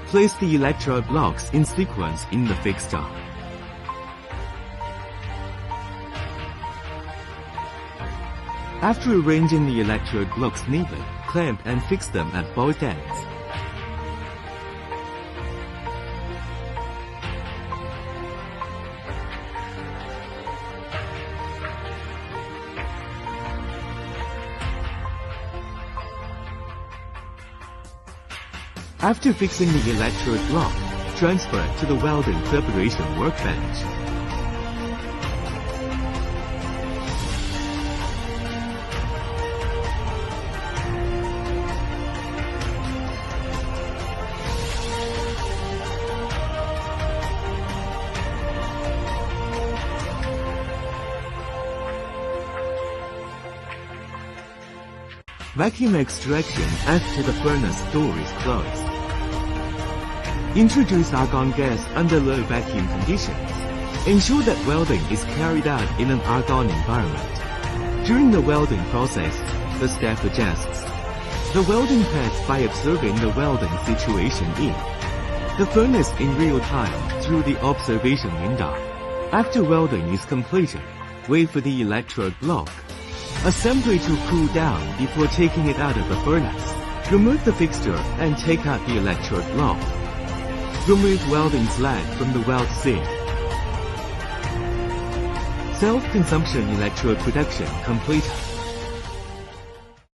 Place the electrode blocks in sequence in the fixture. After arranging the electrode blocks neatly, clamp and fix them at both ends. After fixing the electrode block, transfer it to the welding preparation workbench. Vacuum extraction after the furnace door is closed. Introduce argon gas under low vacuum conditions. Ensure that welding is carried out in an argon environment. During the welding process, the staff adjusts the welding pads by observing the welding situation in the furnace in real time through the observation window. After welding is completed, wait for the electrode block assembly to cool down before taking it out of the furnace. Remove the fixture and take out the electrode block. Remove welding slag from the weld seam. Self-consumption electrode production completed.